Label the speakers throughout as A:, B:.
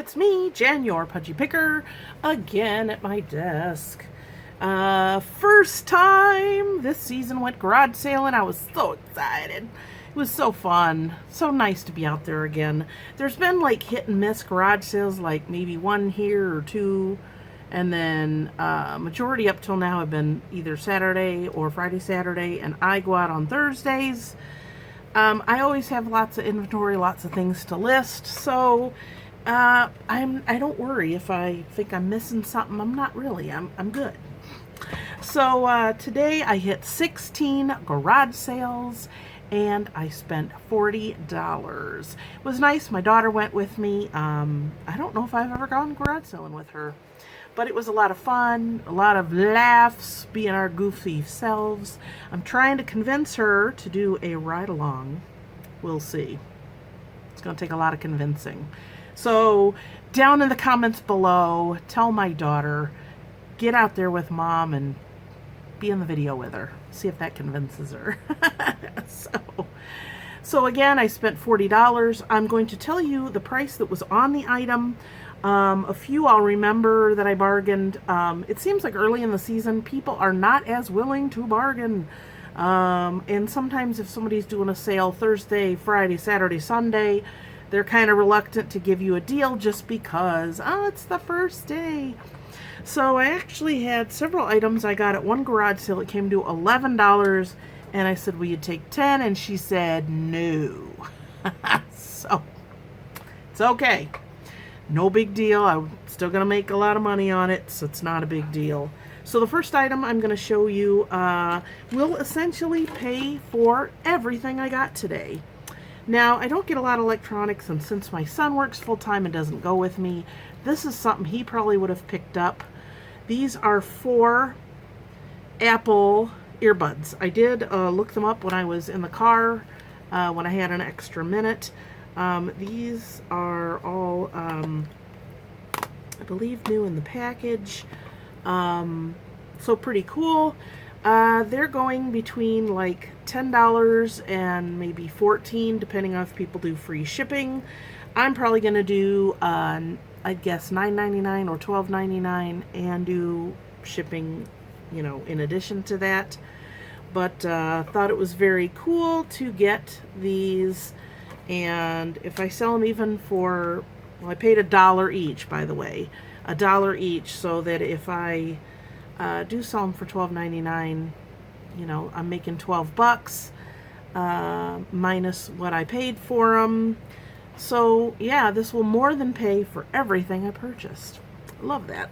A: it's me, Jen, your pudgy picker, again at my desk. First time this season went garage sailing. I was so excited. It was so fun. So nice to be out there again. There's been like hit and miss garage sales, like maybe one here or two. And then majority up till now have been either Saturday or Friday, Saturday, and I go out on Thursdays. I always have lots of inventory, lots of things to list, so I don't worry if I think I'm missing something. I'm not really. I'm good. So today I hit 16 garage sales and I spent $40. It was nice. My daughter went with me. I don't know if I've ever gone garage selling with her, but it was a lot of fun, a lot of laughs, being our goofy selves. I'm trying to convince her to do a ride-along. We'll see. It's going to take a lot of convincing. So down in the comments below, tell my daughter, get out there with Mom and be in the video with her. See if that convinces her. So again, I spent $40. I'm going to tell you the price that was on the item. A few I'll remember that I bargained. It seems like early in the season, people are not as willing to bargain. And sometimes if somebody's doing a sale Thursday, Friday, Saturday, Sunday, they're kind of reluctant to give you a deal just because, oh, it's the first day. So I actually had several items I got at one garage sale. It came to $11. And I said, will you take 10? And she said, no. So it's okay. No big deal. I'm still going to make a lot of money on it, so it's not a big deal. So the first item I'm going to show you will essentially pay for everything I got today. Now, I don't get a lot of electronics, and since my son works full-time and doesn't go with me, this is something he probably would have picked up. These are 4 Apple earbuds. I did look them up when I was in the car, when I had an extra minute. These are all, I believe, new in the package. So pretty cool. They're going between like $10 and maybe $14, depending on if people do free shipping. I'm probably going to do, I guess, $9.99 or $12.99 and do shipping, you know, in addition to that. But thought it was very cool to get these. And if I sell them even for, well, I paid $1 each, by the way, $1 each, so that if I do sell them for $12.99, you know, I'm making 12 bucks minus what I paid for them. So yeah, this will more than pay for everything I purchased. Love that.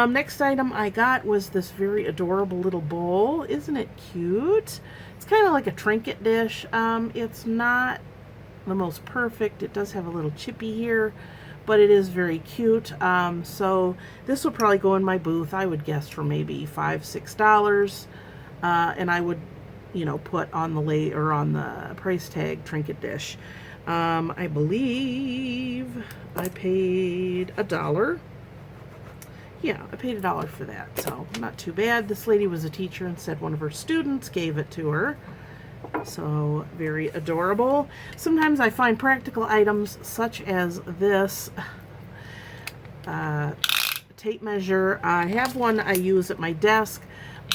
A: Next item I got was this very adorable little bowl. Isn't it cute? It's kind of like a trinket dish. It's not the most perfect. It does have a little chippy here, but it is very cute. So this will probably go in my booth, I would guess, for maybe $5, $6. And I would, you know, put on the on the price tag trinket dish. I believe I paid $1. Yeah, I paid $1 for that, so not too bad. This lady was a teacher and said one of her students gave it to her. So very adorable. Sometimes I find practical items such as this tape measure. I have one I use at my desk,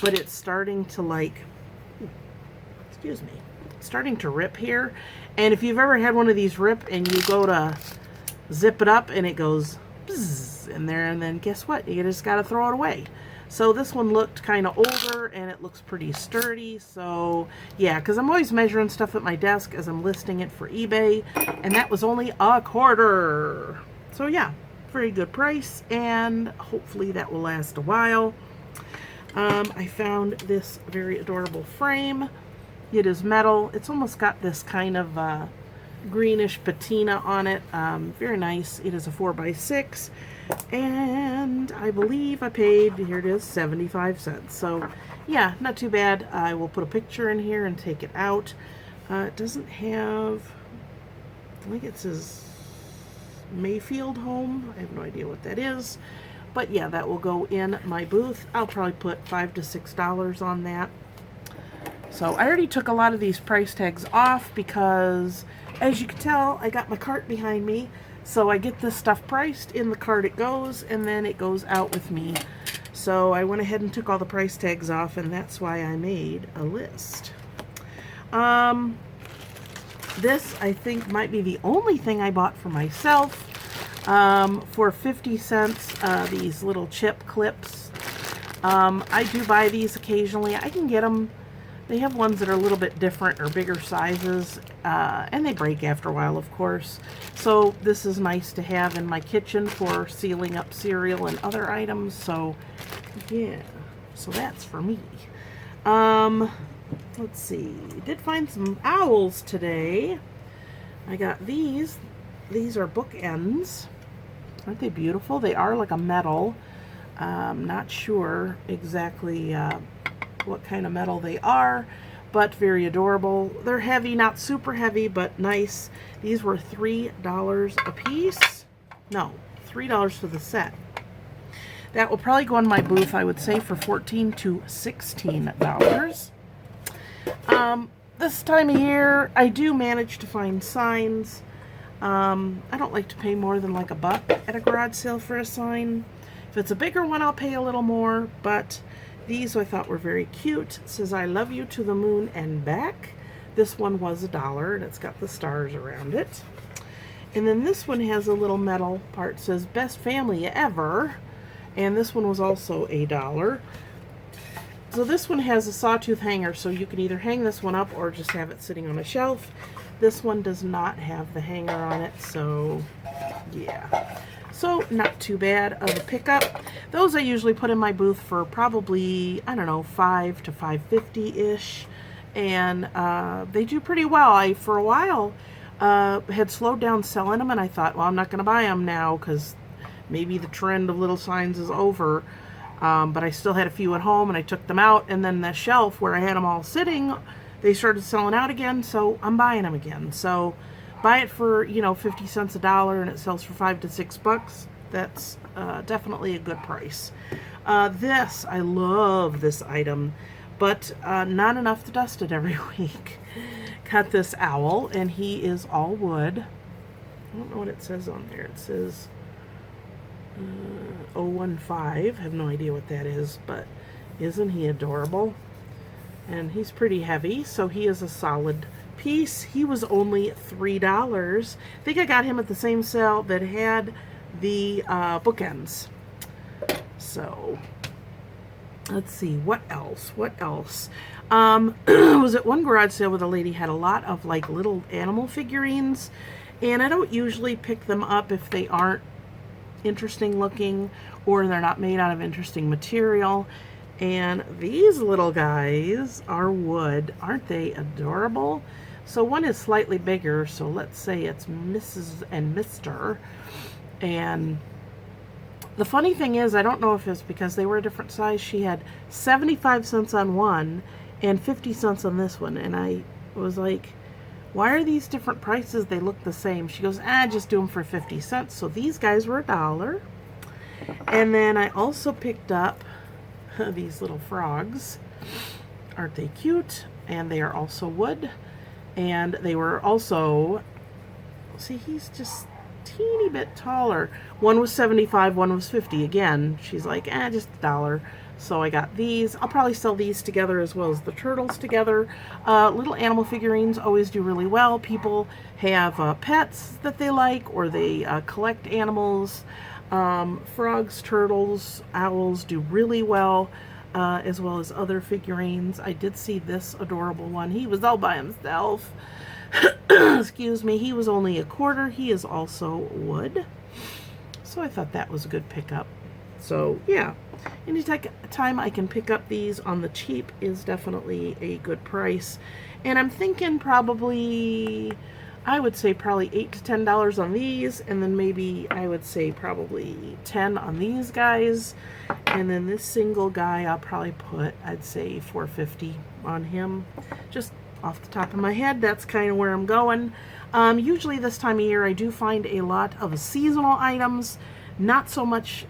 A: but it's starting to starting to rip here. And if you've ever had one of these rip and you go to zip it up and it goes in there, and then guess what? You just got to throw it away. So this one looked kind of older and it looks pretty sturdy. So yeah, because I'm always measuring stuff at my desk as I'm listing it for eBay, and that was only $0.25. So yeah, very good price, and hopefully that will last a while. I found this very adorable frame. It is metal. It's almost got this kind of greenish patina on it. Very nice. It is a 4x6, and I believe I paid, here it is, 75 cents. So yeah, not too bad. I will put a picture in here and take it out. It doesn't have, I think it says Mayfield Home. I have no idea what that is, but yeah, that will go in my booth. I'll probably put $5 to $6 on that. So I already took a lot of these price tags off because, as you can tell, I got my cart behind me. So I get this stuff priced, in the cart it goes, and then it goes out with me. So I went ahead and took all the price tags off, and that's why I made a list. This, I think, might be the only thing I bought for myself. For 50 cents, these little chip clips. I do buy these occasionally. I can get them. They have ones that are a little bit different or bigger sizes, and they break after a while, of course. So this is nice to have in my kitchen for sealing up cereal and other items. So, yeah. So that's for me. Let's see. Did find some owls today. I got these. These are bookends. Aren't they beautiful? They are like a metal. Not sure exactly what kind of metal they are, but very adorable. They're heavy, not super heavy, but nice. These were $3 a piece. No, $3 for the set. That will probably go in my booth, I would say, for $14 to $16. This time of year, I do manage to find signs. I don't like to pay more than like $1 at a garage sale for a sign. If it's a bigger one, I'll pay a little more, but these I thought were very cute. It says, "I love you to the moon and back." This one was $1, and it's got the stars around it. And then this one has a little metal part. It says, "Best family ever." And this one was also $1. So this one has a sawtooth hanger, so you can either hang this one up or just have it sitting on a shelf. This one does not have the hanger on it, so yeah. So not too bad of a pickup. Those I usually put in my booth for probably, I don't know, $5 to $5.50-ish. And they do pretty well. I, for a while, had slowed down selling them, and I thought, well, I'm not going to buy them now because maybe the trend of little signs is over. But I still had a few at home, and I took them out, and then the shelf where I had them all sitting, they started selling out again, so I'm buying them again. So buy it for, 50 cents, $1, and it sells for $5 to $6. That's definitely a good price. This, I love this item, but not enough to dust it every week. Got this owl, and he is all wood. I don't know what it says on there. It says 015. I have no idea what that is, but isn't he adorable? And he's pretty heavy, so he is a solid piece. He was only $3. I think I got him at the same sale that had the bookends. So let's see, what else? Was at one garage sale where the lady had a lot of like little animal figurines, and I don't usually pick them up if they aren't interesting looking or they're not made out of interesting material. And these little guys are wood. Aren't they adorable? So one is slightly bigger, so let's say it's Mrs. and Mr. And the funny thing is, I don't know if it's because they were a different size. She had 75 cents on one and 50 cents on this one, and I was like, why are these different prices? They look the same. She goes, just do them for 50 cents. So these guys were $1. And then I also picked up these little frogs. Aren't they cute? And they are also wood. And they were also, see, he's just teeny bit taller. One was 75, one was 50. Again, she's like, just $1. So I got these. I'll probably sell these together as well as the turtles together. Little animal figurines always do really well. People have pets that they like, or they collect animals. Frogs, turtles, owls do really well, as well as other figurines. I did see this adorable one. He was all by himself. Excuse me. He was only $0.25. He is also wood. So I thought that was a good pickup. So yeah, anytime I can pick up these on the cheap is definitely a good price. And I'm thinking probably, I would say probably $8 to $10 on these, and then maybe I would say probably 10 on these guys. And then this single guy I'll probably put, I'd say $4.50 on him. Just off the top of my head, that's kind of where I'm going. Usually this time of year I do find a lot of seasonal items. Not so much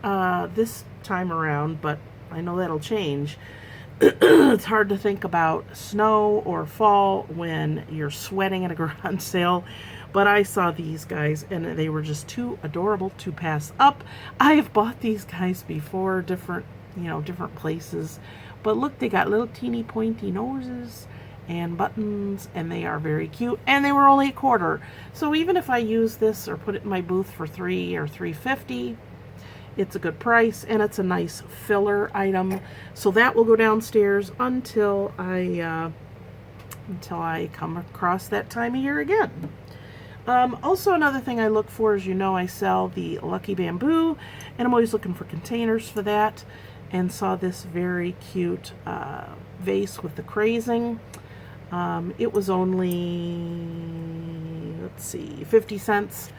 A: this time around, but I know that'll change. It's hard to think about snow or fall when you're sweating at a garage sale. But I saw these guys and they were just too adorable to pass up. I have bought these guys before, different places. But look, they got little teeny pointy noses and buttons, and they are very cute, and they were only $1. So even if I use this or put it in my booth for $3 or $3.50, it's a good price, and it's a nice filler item. So that will go downstairs until I come across that time of year again. Also, another thing I look for is, I sell the Lucky Bamboo, and I'm always looking for containers for that, and saw this very cute vase with the crazing. It was only, let's see, 50 cents.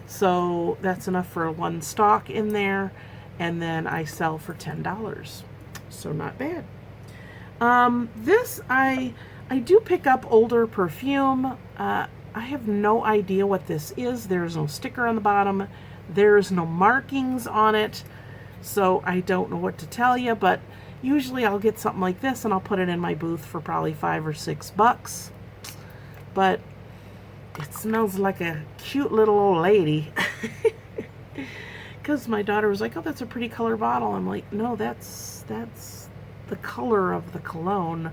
A: So that's enough for one stock in there. And then I sell for $10. So not bad. This, I do pick up older perfume. I have no idea what this is. There's no sticker on the bottom. There's no markings on it. So I don't know what to tell you, but usually I'll get something like this and I'll put it in my booth for probably $5 or $6. But it smells like a cute little old lady. Because my daughter was like, oh, that's a pretty color bottle. I'm like, no, that's the color of the cologne.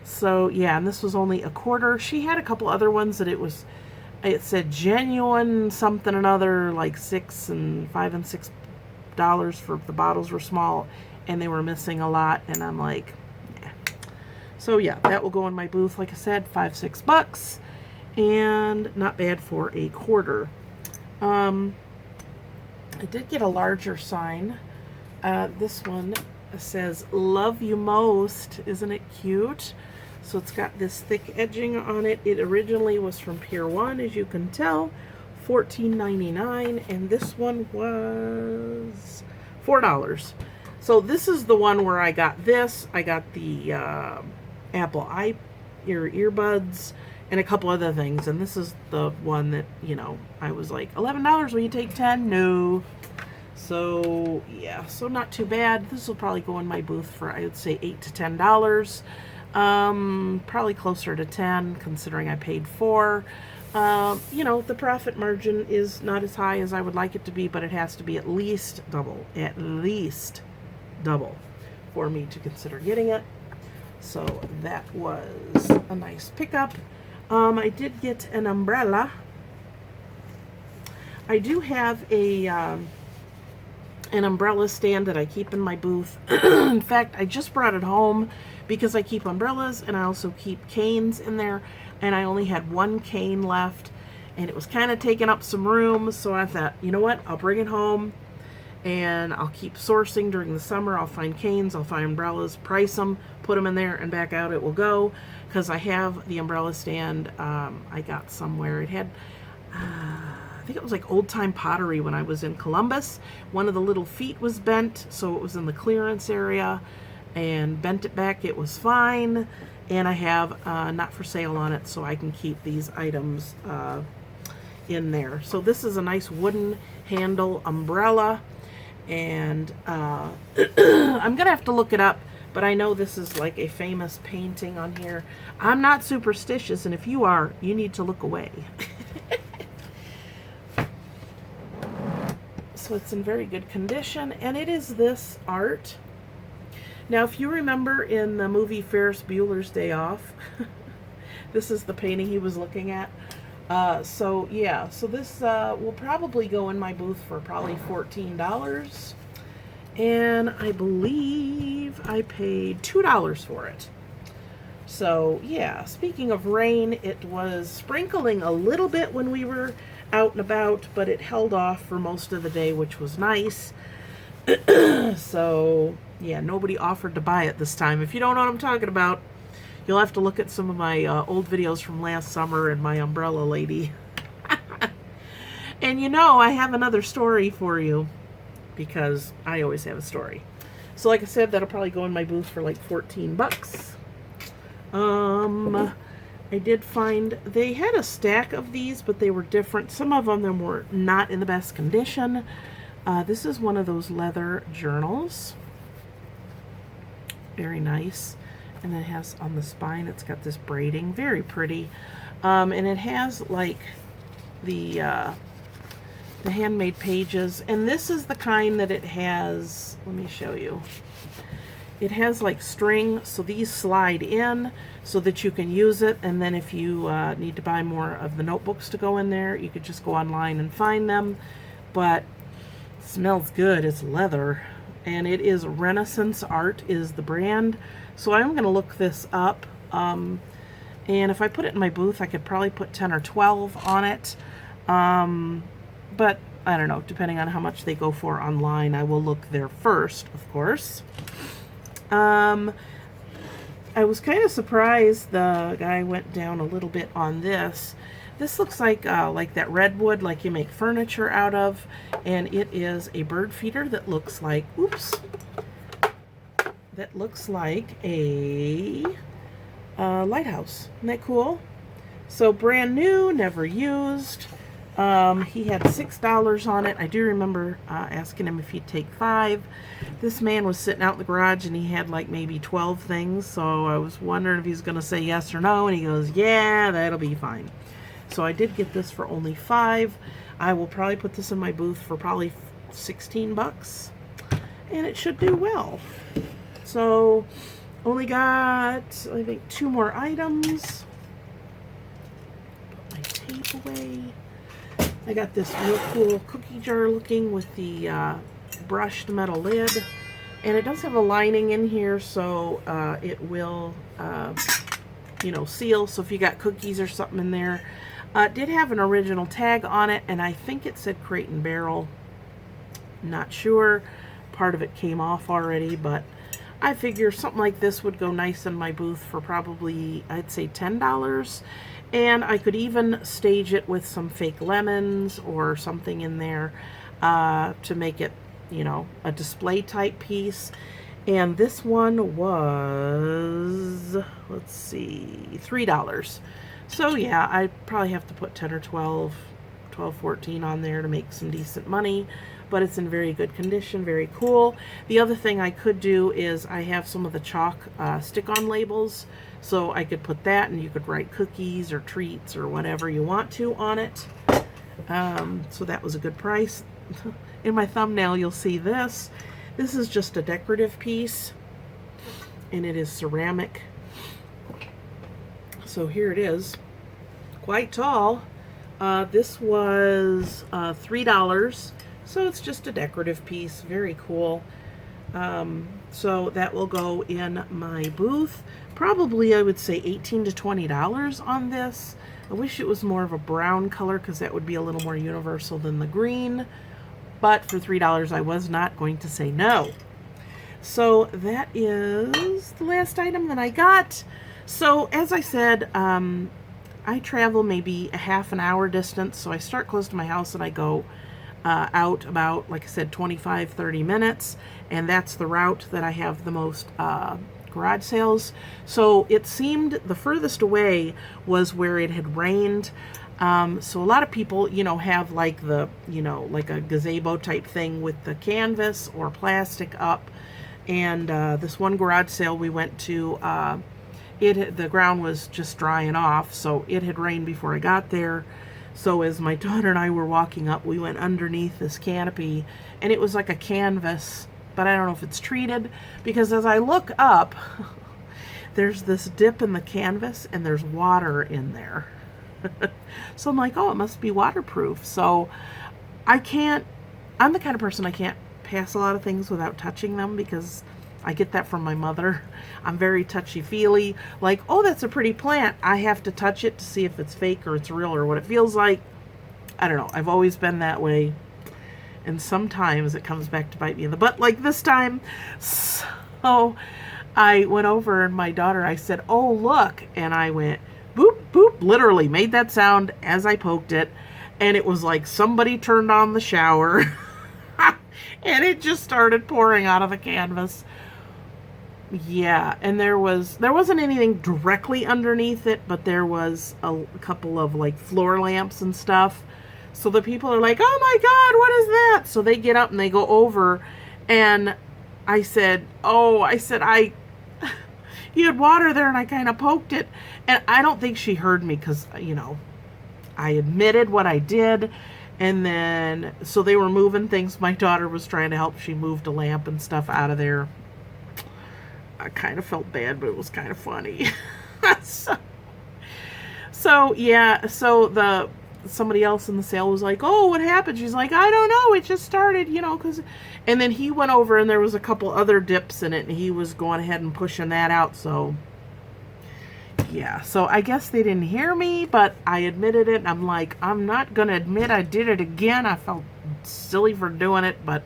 A: So yeah, and this was only $1. She had a couple other ones that it said genuine something and other, like $5 and $6 for the bottles were small, and they were missing a lot, and I'm like, yeah. So yeah, that will go in my booth, like I said, $5, $6, and not bad for $1. I did get a larger sign. This one says love you most. Isn't it cute? So it's got this thick edging on it. It originally was from Pier 1, as you can tell, $14.99, and this one was $4. So this is the one where I got this. I got the Apple earbuds and a couple other things, and this is the one that, I was like, $11, will you take 10? No. So yeah, so not too bad. This will probably go in my booth for, I would say, $8 to $10. Probably closer to 10, considering I paid $4. The profit margin is not as high as I would like it to be, but it has to be at least double for me to consider getting it. So that was a nice pickup. I did get an umbrella. I do have an umbrella stand that I keep in my booth. In fact, I just brought it home because I keep umbrellas and I also keep canes in there, and I only had one cane left and it was kind of taking up some room, so I thought, you know what, I'll bring it home and I'll keep sourcing during the summer. I'll find canes, I'll find umbrellas, price them, put them in there, and back out it will go, because I have the umbrella stand I got somewhere. It had I think it was like old time pottery when I was in Columbus. One of the little feet was bent, so it was in the clearance area, and bent it back. It was fine, and I have not for sale on it, so I can keep these items in there. So this is a nice wooden handle umbrella, and I'm gonna have to look it up, but I know this is like a famous painting on here. I'm not superstitious, and if you are, you need to look away. So it's in very good condition, and it is this art. Now, if you remember in the movie Ferris Bueller's Day Off, this is the painting he was looking at. So yeah, so this will probably go in my booth for probably $14, and I believe I paid $2 for it. So yeah, speaking of rain, it was sprinkling a little bit when we were out and about, but it held off for most of the day, which was nice. So yeah, nobody offered to buy it this time. If you don't know what I'm talking about, you'll have to look at some of my old videos from last summer and my umbrella lady. And I have another story for you, because I always have a story. So like I said, that'll probably go in my booth for like $14. I did find they had a stack of these, but they were different. Some of them were not in the best condition. This is one of those leather journals. Very nice. And it has on the spine, it's got this braiding. Very pretty. And it has like the handmade pages. And this is the kind that it has, let me show you. It has like string, so these slide in so that you can use it. And then if you need to buy more of the notebooks to go in there, you could just go online and find them. But it smells good. It's leather. And it is Renaissance Art is the brand. So I'm going to look this up. And if I put it in my booth, I could probably put 10 or 12 on it. But I don't know, depending on how much they go for online, I will look there first, of course. I was kind of surprised the guy went down a little bit on this. This looks like that redwood, like you make furniture out of, and it is a bird feeder that looks like, oops, that looks like a lighthouse. Isn't that cool? So brand new, never used. He had $6 on it. I do remember asking him if he'd take 5. This man was sitting out in the garage and he had like maybe 12 things, so I was wondering if he was going to say yes or no, and he goes, yeah, that'll be fine. So I did get this for only 5. I will probably put this in my booth for probably 16 bucks, and it should do well. So only got, I think, 2 more items. Put my tape away. I got this real cool cookie jar looking with the brushed metal lid, and it does have a lining in here, so it will seal, so if you got cookies or something in there. It did have an original tag on it, and I think it said Crate and Barrel. Not sure. Part of it came off already, but I figure something like this would go nice in my booth for probably, I'd say, $10. And I could even stage it with some fake lemons or something in there to make it, a display type piece. And this one was, let's see, $3. So yeah, I probably have to put 10 or 12, 14 on there to make some decent money. But it's in very good condition, very cool. The other thing I could do is I have some of the chalk stick-on labels, so I could put that and you could write cookies or treats or whatever you want to on it. So that was a good price. In my thumbnail you'll see this. This is just a decorative piece, and it is ceramic. So here it is, quite tall. This was $3. So it's just a decorative piece, very cool. So that will go in my booth. Probably I would say $18 to $20 on this. I wish it was more of a brown color because that would be a little more universal than the green. But for $3 I was not going to say no. So that is the last item that I got. So as I said, I travel maybe a half an hour distance. So I start close to my house and I go out about, like I said, 25-30 minutes, and that's the route that I have the most garage sales. So it seemed the furthest away was where it had rained. So a lot of people, have like the, like a gazebo type thing with the canvas or plastic up. And this one garage sale we went to, the ground was just drying off, so it had rained before I got there. So as my daughter and I were walking up, we went underneath this canopy, and it was like a canvas, but I don't know if it's treated, because as I look up, there's this dip in the canvas, and there's water in there. So I'm like, oh, it must be waterproof. So I'm the kind of person I can't pass a lot of things without touching them, because I get that from my mother. I'm very touchy-feely. Like, oh, that's a pretty plant. I have to touch it to see if it's fake or it's real or what it feels like. I don't know. I've always been that way. And sometimes it comes back to bite me in the butt, like this time. So I went over, and my daughter, I said, oh, look. And I went, boop, boop, literally made that sound as I poked it. And it was like somebody turned on the shower. And it just started pouring out of the canvas. Yeah, and there wasn't anything directly underneath it, but there was a couple of like floor lamps and stuff. So the people are like, oh my God, what is that? So they get up and they go over, and I said, you had water there, and I kind of poked it. And I don't think she heard me because, I admitted what I did. And then, so they were moving things. My daughter was trying to help. She moved a lamp and stuff out of there. I kind of felt bad, but it was kind of funny. so yeah, so somebody else in the sale was like, "Oh, what happened?" She's like, "I don't know. It just started, cause," and then he went over and there was a couple other dips in it and he was going ahead and pushing that out. So yeah, so I guess they didn't hear me, but I admitted it. And I'm like, I'm not going to admit I did it again. I felt silly for doing it, but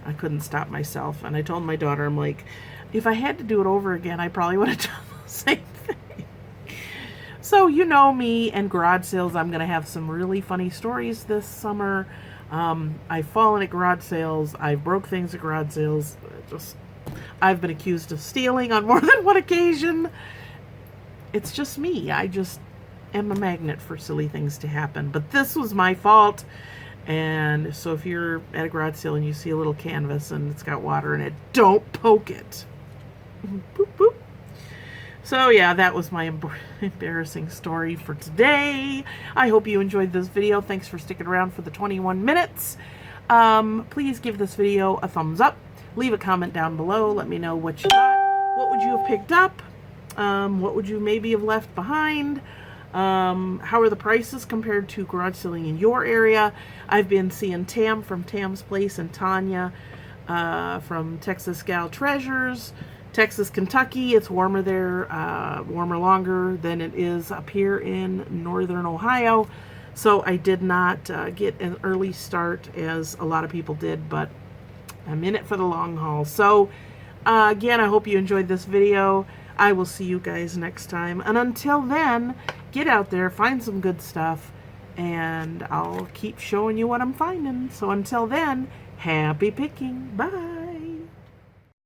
A: I couldn't stop myself. And I told my daughter, I'm like, if I had to do it over again, I probably would have done the same thing. So you know me and garage sales, I'm going to have some really funny stories this summer. I've fallen at garage sales. I've broke things at garage sales. I've been accused of stealing on more than one occasion. It's just me. I just am a magnet for silly things to happen. But this was my fault. And so if you're at a garage sale and you see a little canvas and it's got water in it, don't poke it. Boop, boop. So yeah, that was my embarrassing story for today. I hope you enjoyed this video. Thanks for sticking around for the 21 minutes. Please give this video a thumbs up. Leave a comment down below. Let me know what you got. What would you have picked up? What would you maybe have left behind? How are the prices compared to garage selling in your area? I've been seeing Tam from Tam's Place and Tanya from Texas Gal Treasures. Texas, Kentucky. It's warmer there, warmer longer than it is up here in northern Ohio. So I did not get an early start as a lot of people did, but I'm in it for the long haul. So again, I hope you enjoyed this video. I will see you guys next time. And until then, get out there, find some good stuff, and I'll keep showing you what I'm finding. So until then, happy picking. Bye.